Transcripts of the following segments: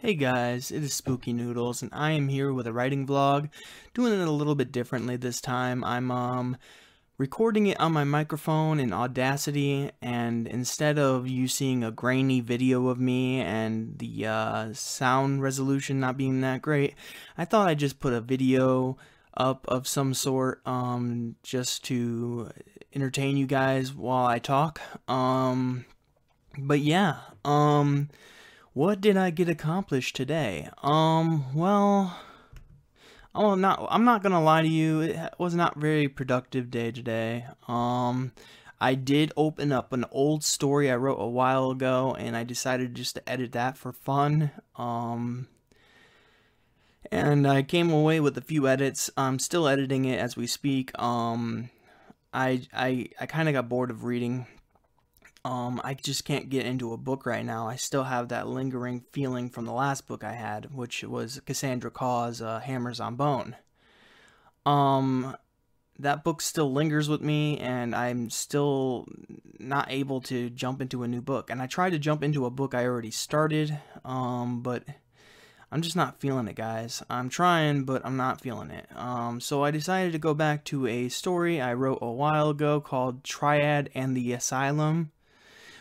Hey guys, it is Spooky Noodles, and I am here with a writing vlog, doing it a little bit differently this time. I'm recording it on my microphone in Audacity, and instead of you seeing a grainy video of me and the sound resolution not being that great, I thought I'd just put a video up of some sort, just to entertain you guys while I talk. But yeah, what did I get accomplished today? Well, I'm not gonna lie to you, it was not very productive day today. I did open up an old story I wrote a while ago, and I decided just to edit that for fun. And I came away with a few edits. I'm still editing it as we speak. I kind of got bored of reading. I just can't get into a book right now. I still have that lingering feeling from the last book I had, which was Cassandra Caw's Hammers on Bone. That book still lingers with me, and I'm still not able to jump into a new book. And I tried to jump into a book I already started, but I'm just not feeling it, guys. I'm trying, but I'm not feeling it. So I decided to go back to a story I wrote a while ago called Triad and the Asylum,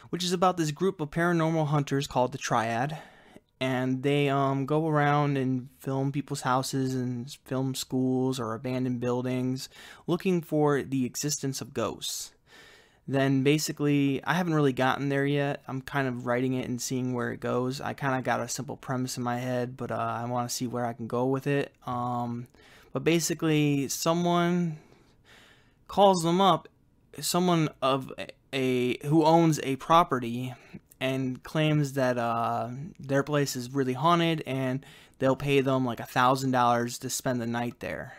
which is about this group of paranormal hunters called the Triad, and they go around and film people's houses and film schools or abandoned buildings looking for the existence of ghosts. Then basically, I haven't really gotten there yet. I'm kind of writing it and seeing where it goes. I kind of got a simple premise in my head, but I want to see where I can go with it. But basically, someone calls them up, someone of who owns a property, and claims that their place is really haunted, and they'll pay them like $1,000 to spend the night there.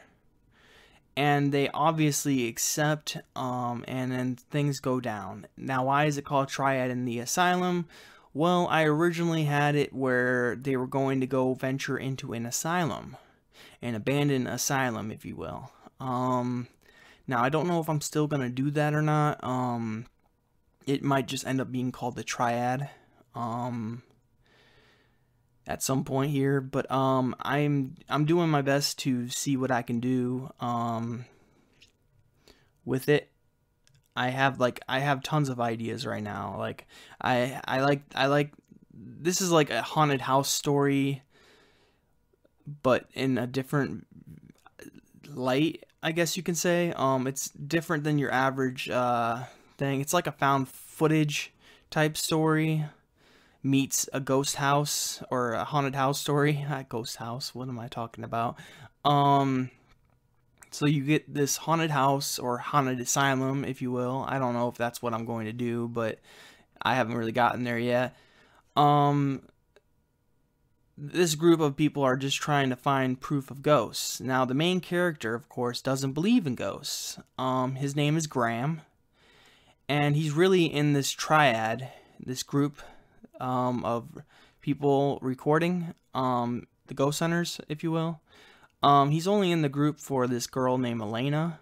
And they obviously accept, and then things go down. Now, why is it called Triad in the Asylum? Well, I originally had it where they were going to go venture into an asylum, an abandoned asylum, if you will. Now, I don't know if I'm still going to do that or not. It might just end up being called the Triad at some point here, but I'm doing my best to see what I can do with it. I have tons of ideas right now. Like I like this is like a haunted house story, but in a different light, I guess you can say. It's different than your average thing. It's like a found footage type story meets a ghost house or a haunted house story. Ghost house, what am I talking about? So you get this haunted house or haunted asylum, if you will. I don't know if that's what I'm going to do, but I haven't really gotten there yet. This group of people are just trying to find proof of ghosts. Now, the main character, of course, doesn't believe in ghosts. His name is Graham, and he's really in this triad, this group of people recording, the ghost hunters, if you will. He's only in the group for this girl named Elena.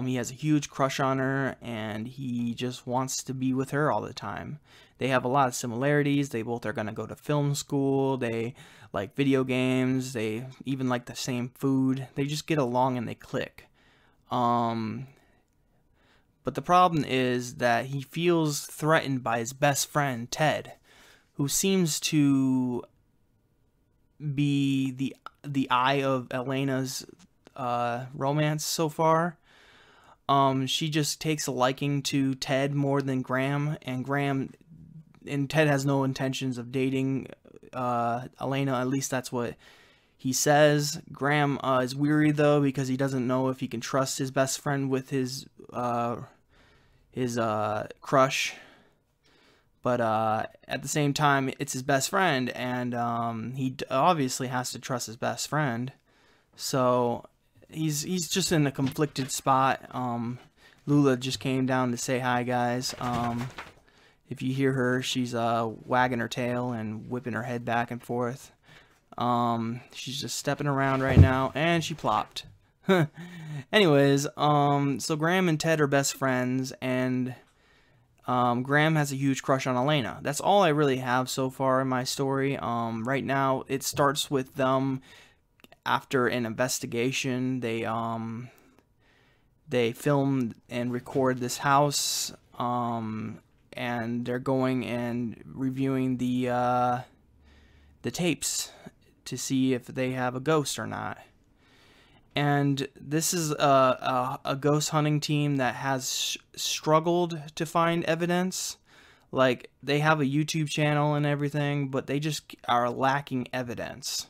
He has a huge crush on her, and he just wants to be with her all the time. They have a lot of similarities. They both are going to go to film school. They like video games. They even like the same food. They just get along and they click. But the problem is that he feels threatened by his best friend, Ted, who seems to be the eye of Elena's romance so far. She just takes a liking to Ted more than Graham, and Ted has no intentions of dating Elena. At least that's what he says. Graham is weary though, because he doesn't know if he can trust his best friend with his crush. But at the same time, it's his best friend, and he obviously has to trust his best friend. So he's just in a conflicted spot. Lula just came down to say hi, guys. If you hear her, she's wagging her tail and whipping her head back and forth. She's just stepping around right now, and she plopped. Anyways, so Graham and Ted are best friends, and Graham has a huge crush on Elena. That's all I really have so far in my story. Right now, it starts with them after an investigation. They film and record this house, and they're going and reviewing the tapes to see if they have a ghost or not. And this is a ghost hunting team that has struggled to find evidence. Like, they have a YouTube channel and everything, but they just are lacking evidence.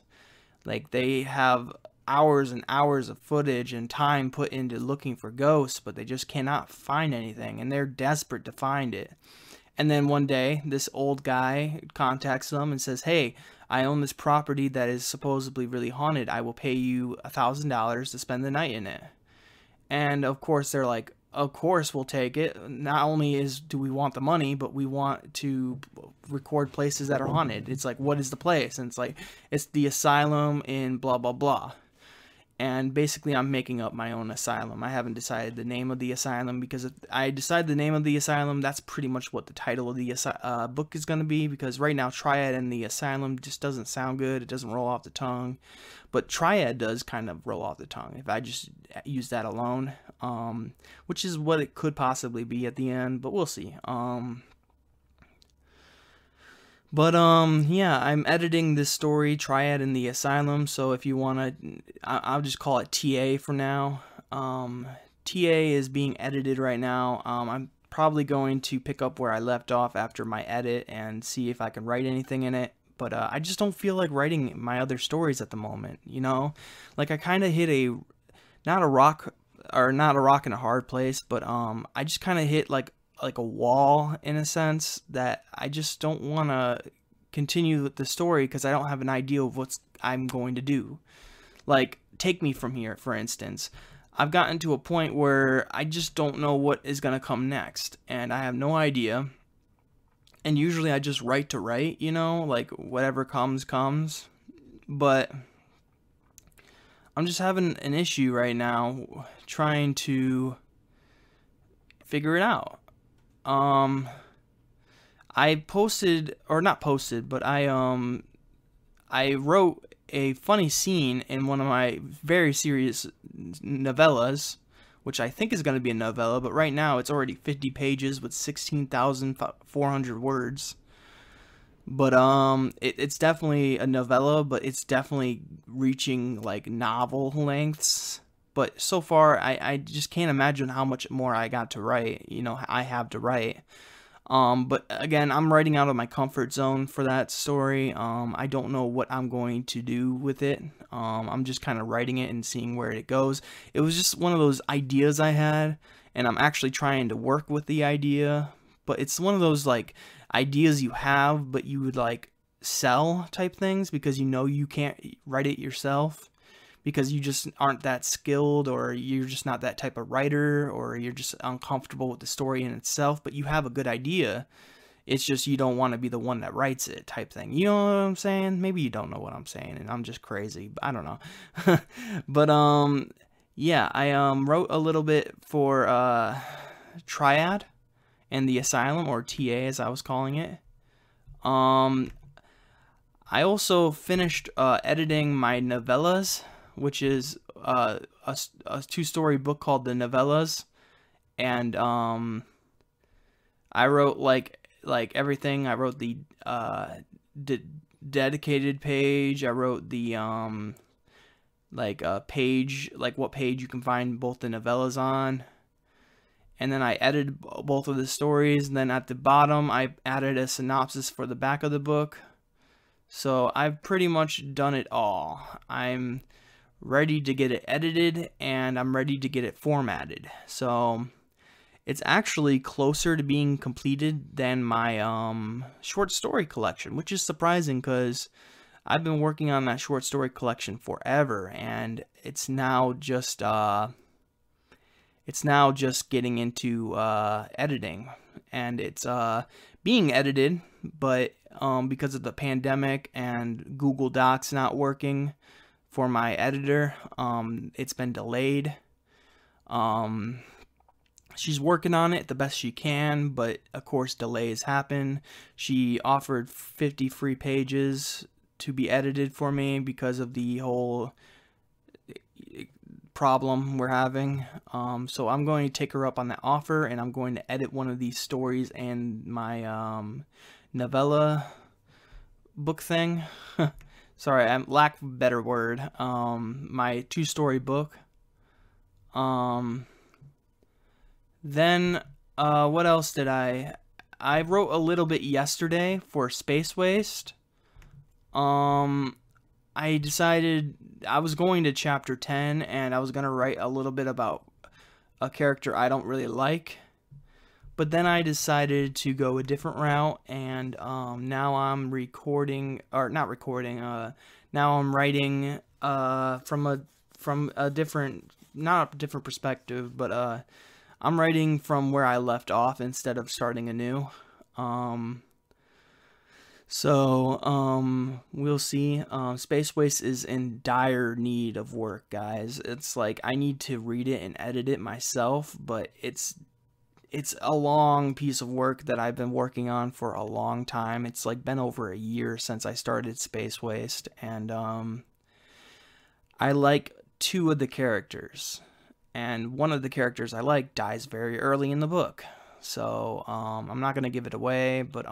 Like, they have hours and hours of footage and time put into looking for ghosts, but they just cannot find anything, and they're desperate to find it. And then one day, this old guy contacts them and says, hey, I own this property that is supposedly really haunted. I will pay you $1,000 to spend the night in it. And of course, they're like, of course we'll take it. Not only do we want the money, but we want to record places that are haunted. It's like, what is the place? And it's like, it's the Asylum in blah, blah, blah. And basically, I'm making up my own asylum. I haven't decided the name of the asylum, because if I decide the name of the asylum, that's pretty much what the title of the book is going to be, because right now, Triad and the Asylum just doesn't sound good. It doesn't roll off the tongue. But Triad does kind of roll off the tongue if I just use that alone, which is what it could possibly be at the end, but we'll see. Yeah, I'm editing this story, Triad in the Asylum, so if you want to, I'll just call it TA for now. TA is being edited right now. I'm probably going to pick up where I left off after my edit and see if I can write anything in it, but I just don't feel like writing my other stories at the moment, you know? Like, I kind of hit not a rock and a hard place, but I just kind of hit like a wall, in a sense, that I just don't want to continue with the story because I don't have an idea of what I'm going to do. Like, Take Me From Here, for instance. I've gotten to a point where I just don't know what is going to come next, and I have no idea. And usually I just write to write, you know, like whatever comes, comes. But I'm just having an issue right now trying to figure it out. I posted, or not posted, but I wrote a funny scene in one of my very serious novellas, which I think is going to be a novella, but right now it's already 50 pages with 16,400 words. But it's definitely a novella, but it's definitely reaching like novel lengths. But so far, I just can't imagine how much more I got to write, you know, I have to write. But again, I'm writing out of my comfort zone for that story. I don't know what I'm going to do with it. I'm just kind of writing it and seeing where it goes. It was just one of those ideas I had, and I'm actually trying to work with the idea. But it's one of those, like, ideas you have, but you would, like, sell type things because you know you can't write it yourself, because you just aren't that skilled, or you're just not that type of writer, or you're just uncomfortable with the story in itself, but you have a good idea. It's just you don't want to be the one that writes it type thing. You know what I'm saying? Maybe you don't know what I'm saying, and I'm just crazy. I don't know. But, yeah, I wrote a little bit for Triad and the Asylum, or TA as I was calling it. I also finished editing my Novellas, which is a two-story book called the Novellas, and I wrote like everything. I wrote the dedicated page. I wrote the page, like what page you can find both the novellas on, and then I edited both of the stories. And then at the bottom, I added a synopsis for the back of the book. So I've pretty much done it all. I'm ready to get it edited, and I'm ready to get it formatted. So it's actually closer to being completed than my short story collection, which is surprising because I've been working on that short story collection forever, and it's now just getting into editing, and it's being edited, but because of the pandemic and Google Docs not working for my editor, it's been delayed. She's working on it the best she can, but of course delays happen. She offered 50 free pages to be edited for me because of the whole problem we're having. So I'm going to take her up on that offer, and I'm going to edit one of these stories and my novella book thing. Sorry, I lack of a better word. My 2-story book. Then what else did I wrote a little bit yesterday for Space Waste. I decided I was going to chapter 10, and I was going to write a little bit about a character I don't really like. But then I decided to go a different route, and now I'm recording, or not recording, now I'm writing from a different, not a different perspective, but I'm writing from where I left off instead of starting anew. We'll see. Space Waste is in dire need of work, guys. It's like I need to read it and edit it myself, but it's a long piece of work that I've been working on for a long time. It's like been over a year since I started Space Waste, and I like 2 of the characters, and one of the characters I like dies very early in the book. So I'm not gonna give it away, but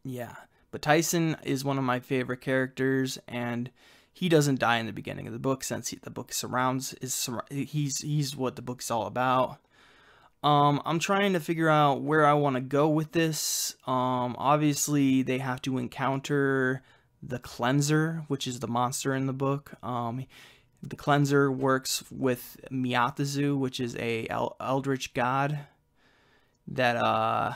yeah. But Tyson is one of my favorite characters, and he doesn't die in the beginning of the book, since the book he's what the book's all about. I'm trying to figure out where I want to go with this. Obviously they have to encounter the Cleanser, which is the monster in the book. The Cleanser works with Miatazu, which is a eldritch god that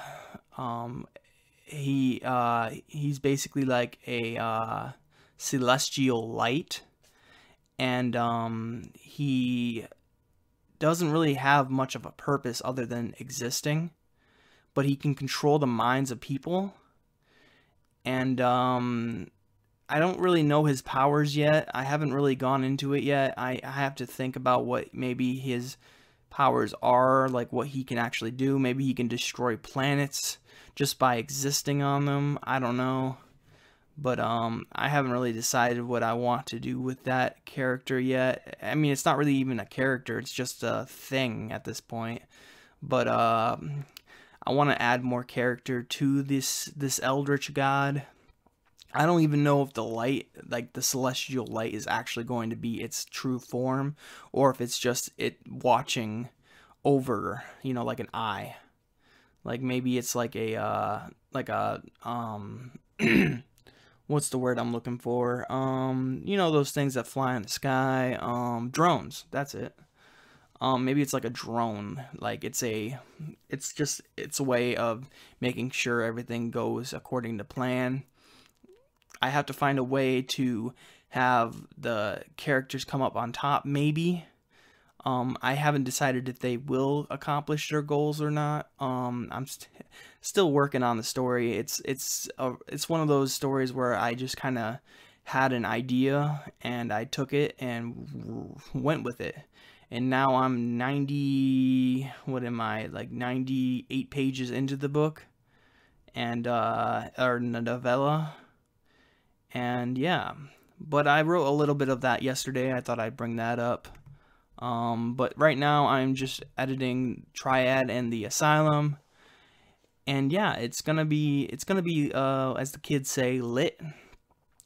he's basically like a celestial light, and he doesn't really have much of a purpose other than existing, but he can control the minds of people. And I don't really know his powers yet. I haven't really gone into it yet. I have to think about what maybe his powers are, like what he can actually do. Maybe he can destroy planets just by existing on them. I don't know. But I haven't really decided what I want to do with that character yet. I mean, it's not really even a character, it's just a thing at this point. But I want to add more character to this eldritch god. I don't even know if the light, like the celestial light, is actually going to be its true form, or if it's just it watching over, you know, like an eye. Like maybe it's like a what's the word I'm looking for? You know, those things that fly in the sky, drones, that's it. Maybe it's like a drone, like it's a way of making sure everything goes according to plan. I have to find a way to have the characters come up on top, maybe. I haven't decided if they will accomplish their goals or not. I'm still working on the story. It's one of those stories where I just kind of had an idea and I took it and went with it. And now I'm 98 pages into the book, and or novella. And yeah, but I wrote a little bit of that yesterday. I thought I'd bring that up. But right now I'm just editing Triad and the Asylum. And yeah, it's gonna be as the kids say, lit,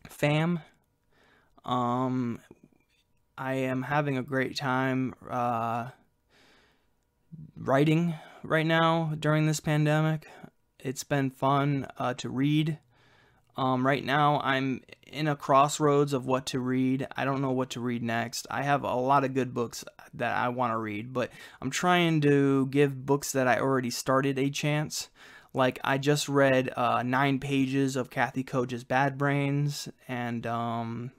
fam. I am having a great time writing right now during this pandemic. It's been fun to read. Right now I'm in a crossroads of what to read. I don't know what to read next. I have a lot of good books that I want to read, but I'm trying to give books that I already started a chance. Like, I just read 9 pages of Kathy Koja's Bad Brains, and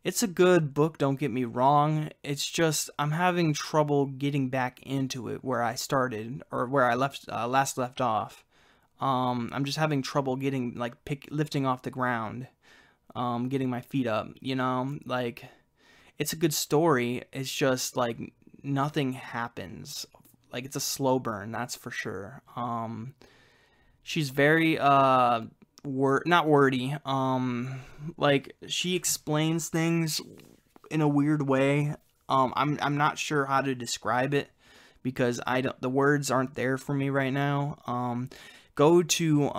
it's a good book, don't get me wrong. It's just I'm having trouble getting back into it where I started, or where I last left off. I'm just having trouble getting, like, lifting off the ground, getting my feet up, you know? Like, it's a good story. It's just, like, nothing happens. Like, it's a slow burn, that's for sure. She's very not wordy. Like, she explains things in a weird way. I'm not sure how to describe it because the words aren't there for me right now. Go to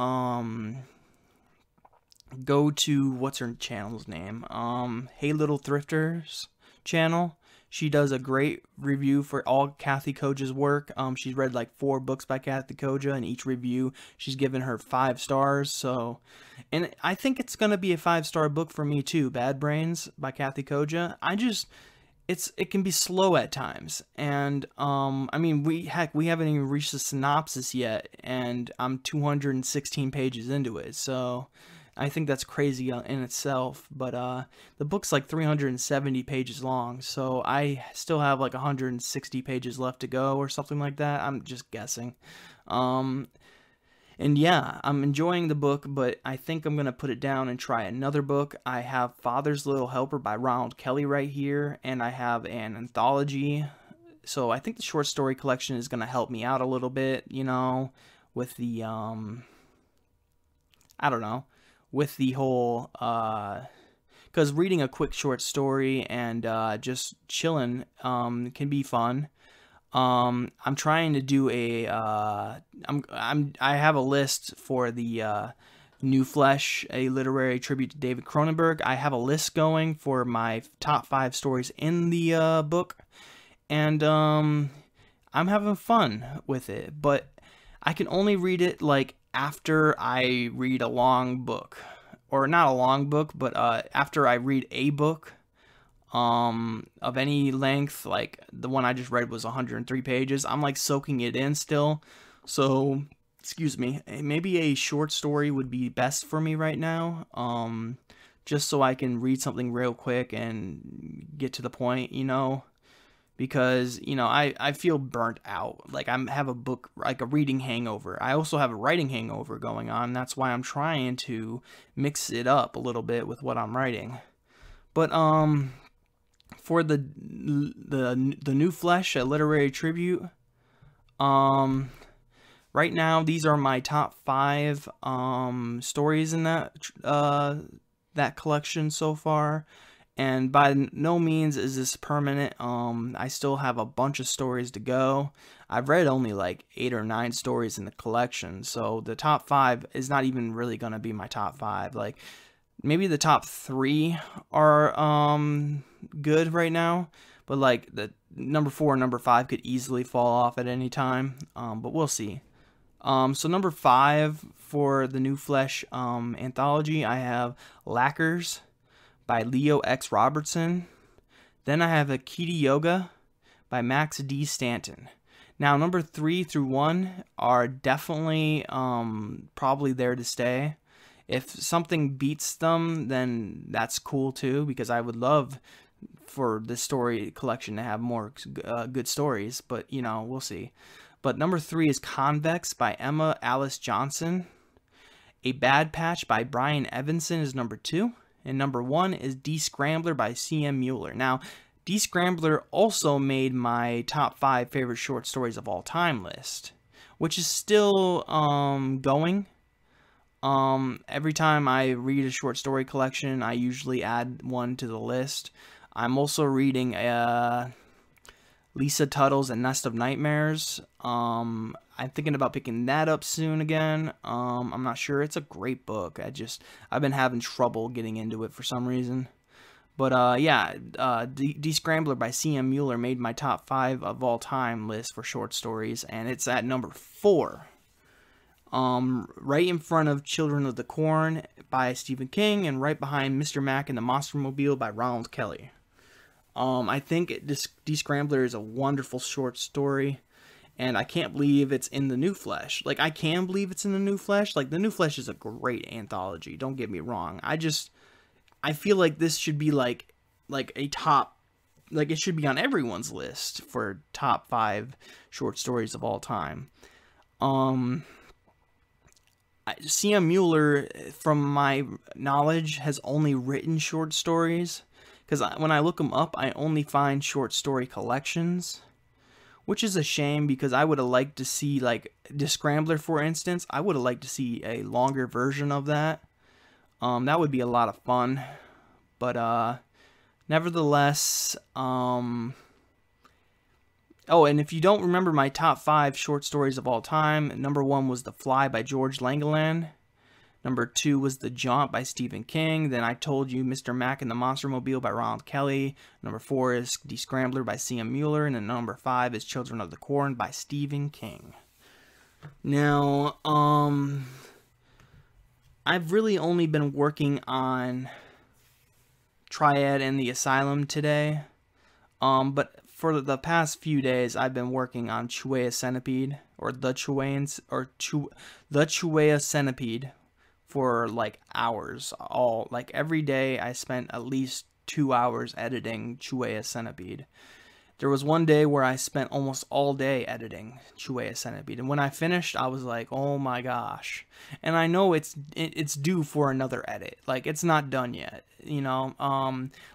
what's her channel's name? Hey Little Thrifters channel. She does a great review for all Kathy Koja's work. She's read like 4 books by Kathy Koja, and each review she's given her 5 stars. So, and I think it's gonna be a 5-star book for me too. Bad Brains by Kathy Koja. It can be slow at times, and I mean, we haven't even reached the synopsis yet, and I'm 216 pages into it. So I think that's crazy in itself, but the book's like 370 pages long, so I still have like 160 pages left to go or something like that. I'm just guessing. And yeah, I'm enjoying the book, but I think I'm going to put it down and try another book. I have Father's Little Helper by Ronald Kelly right here, and I have an anthology. So I think the short story collection is going to help me out a little bit, you know, with the, I don't know, with the whole, because reading a quick short story and just chilling can be fun. I'm trying to do I have a list for the New Flesh, a literary tribute to David Cronenberg. I have a list going for my top 5 stories in the book, and I'm having fun with it, but I can only read it like after I read a long book, or not a long book, but after I read a book of any length. Like the one I just read was 103 pages. I'm like soaking it in still. So, excuse me, maybe a short story would be best for me right now. Just so I can read something real quick and get to the point, you know, because, you know, I feel burnt out. Like have a book, like a reading hangover. I also have a writing hangover going on. That's why I'm trying to mix it up a little bit with what I'm writing. But, for the New Flesh, a literary tribute, right now these are my top 5 stories in that collection so far, and by no means is this permanent. I still have a bunch of stories to go. I've read only like 8 or 9 stories in the collection, so the top 5 is not even really gonna be my top 5. Like, maybe the top 3 are good right now, but like the number 4 and number 5 could easily fall off at any time, but we'll see. So number 5 for the New Flesh anthology, I have Lacquers by Leo X. Robertson. Then I have Akita Yoga by Max D. Stanton. Now number 3 through 1 are definitely probably there to stay. If something beats them, then that's cool too, because I would love for this story collection to have more good stories, but, you know, we'll see. But number 3 is Convex by Emma Alice Johnson. A Bad Patch by Brian Evanson is number 2. And number 1 is D-Scrambler by C.M. Mueller. Now, D-Scrambler also made my top 5 favorite short stories of all time list, which is still going. Every time I read a short story collection, I usually add one to the list. I'm also reading Lisa Tuttle's A Nest of Nightmares. I'm thinking about picking that up soon again. I'm not sure. It's a great book. I've been having trouble getting into it for some reason. But yeah, D-Scrambler by C.M. Mueller made my top 5 of all time list for short stories, and it's at number 4. Right in front of Children of the Corn by Stephen King, and right behind Mr. Mac and the Monster Mobile by Ronald Kelly. I think D-Scrambler is a wonderful short story, and I can't believe it's in the New Flesh. Like, I can believe it's in the New Flesh. Like, the New Flesh is a great anthology, don't get me wrong. I feel like this should be like a top, like it should be on everyone's list for top 5 short stories of all time. C.M. Mueller, from my knowledge, has only written short stories, because when I look them up, I only find short story collections. which is a shame because I would have liked to see, like, the Scrambler, for instance. I would have liked to see a longer version of that. That would be a lot of fun. But, nevertheless, oh, and if you don't remember my top 5 short stories of all time, number 1 was The Fly by George Langeland. Number 2 was The Jaunt by Stephen King. Then I told you Mr. Mac and the Monster Mobile by Ronald Kelly. Number 4 is The Scrambler by C.M. Mueller. And then number 5 is Children of the Corn by Stephen King. Now, I've really only been working on Triad and the Asylum today. But for the past few days, I've been working on Chuea Centipede, or the Chuea Centipede, for like hours. Like every day, I spent at least 2 hours editing Chuea Centipede. There was one day where I spent almost all day editing Chuea Centipede, and when I finished, I was like, oh my gosh. And I know it's due for another edit. Like, it's not done yet, you know.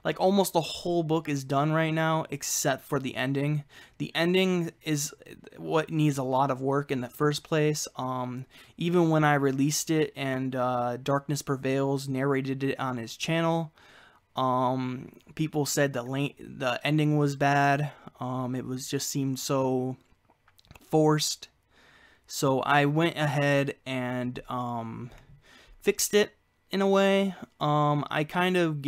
Like, almost the whole book is done right now, except for the ending. The ending is what needs a lot of work in the first place. Even when I released it and Darkness Prevails narrated it on his channel, people said the ending was bad. It was just seemed so forced. So I went ahead and fixed it in a way. I kind of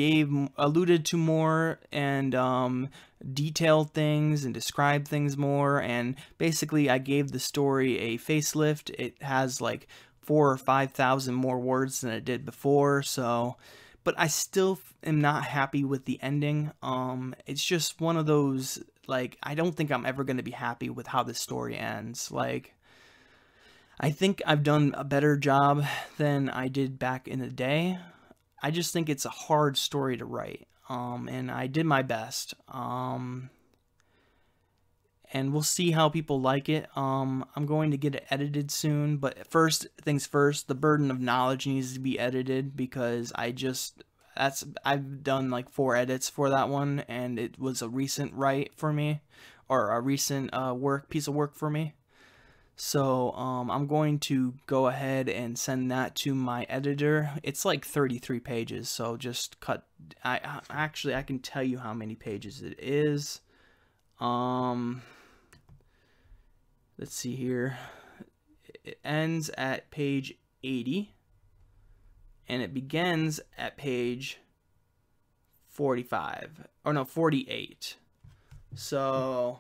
alluded to more and detailed things and described things more, and basically I gave the story a facelift. It has like 4,000 or 5,000 more words than it did before, so. But I still am not happy with the ending. It's just one of those, like, I don't think I'm ever going to be happy with how this story ends. Like, I think I've done a better job than I did back in the day. I just think it's a hard story to write. And I did my best. And we'll see how people like it. I'm going to get it edited soon, but first things first, the Burden of Knowledge needs to be edited because I've done like 4 edits for that one, and it was a recent write for me, or a recent piece of work for me. So I'm going to go ahead and send that to my editor. It's like 33 pages, so just cut. Actually I can tell you how many pages it is. Let's see here. It ends at page 80, and it begins at page 45, or no, 48. So,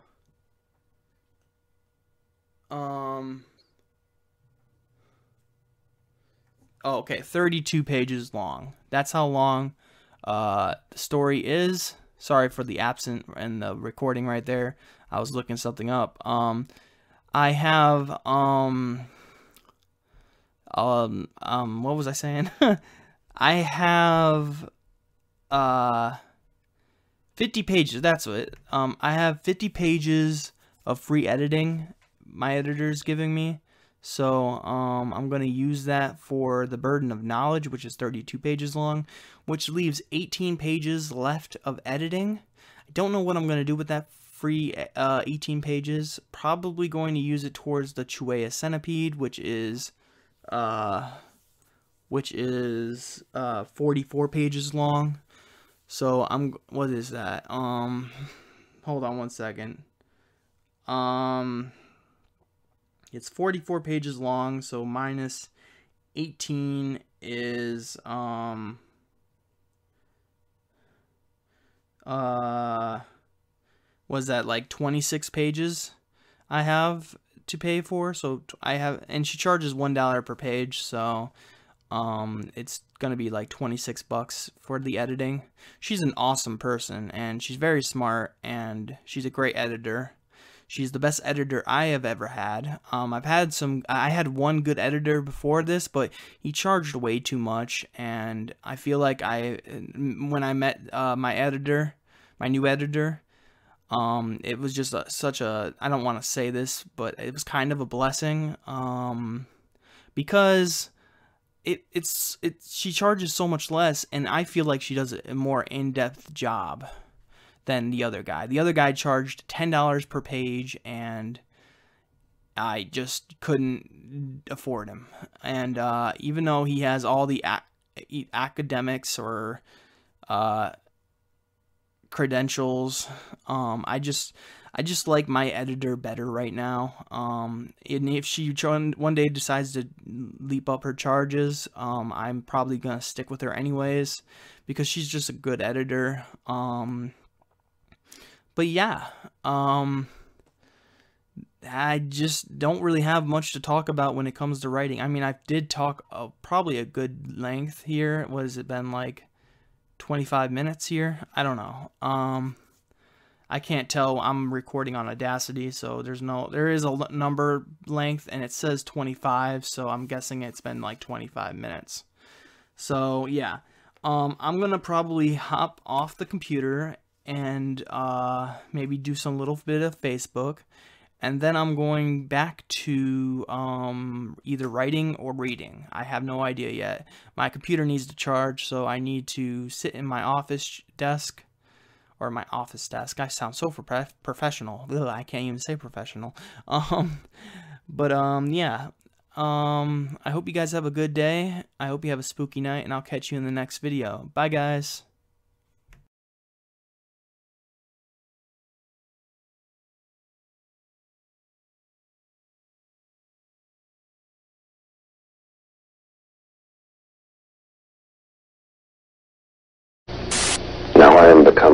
oh, okay, 32 pages long. That's how long the story is. Sorry for the absent and the recording right there. I was looking something up. I have, what was I saying? I have, 50 pages, that's what, I have 50 pages of free editing my editor's giving me, so, I'm going to use that for the Burden of Knowledge, which is 32 pages long, which leaves 18 pages left of editing. I don't know what I'm going to do with that free 18 pages. Probably going to use it towards the Chuea Centipede, which is 44 pages long. So what is that? Hold on one second. It's 44 pages long, so minus 18 is was that like 26 pages I have to pay for? So I have, and she charges $1 per page, so it's gonna be like 26 bucks for the editing. She's an awesome person, and she's very smart, and she's a great editor. She's the best editor I have ever had. I had one good editor before this, but he charged way too much, and I feel like when I met my new editor, it was just such a, I don't want to say this, but it was kind of a blessing, because she charges so much less, and I feel like she does a more in-depth job than the other guy. The other guy charged $10 per page, and I just couldn't afford him. And even though he has all the academics or credentials, I just like my editor better right now. And if she one day decides to leap up her charges, I'm probably gonna stick with her anyways, because she's just a good editor. But yeah, I just don't really have much to talk about when it comes to writing. I mean, I did talk probably a good length here. What has it been, like 25 minutes here? I don't know. I can't tell. I'm recording on Audacity, so there is a number length, and it says 25, so I'm guessing it's been like 25 minutes. So yeah, I'm gonna probably hop off the computer and maybe do some little bit of Facebook, and then I'm going back to either writing or reading. I have no idea yet. My computer needs to charge, so I need to sit in my office desk, or my office desk. I sound so professional. Ugh, I can't even say professional. Yeah. I hope you guys have a good day. I hope you have a spooky night, and I'll catch you in the next video. Bye, guys. Now I am become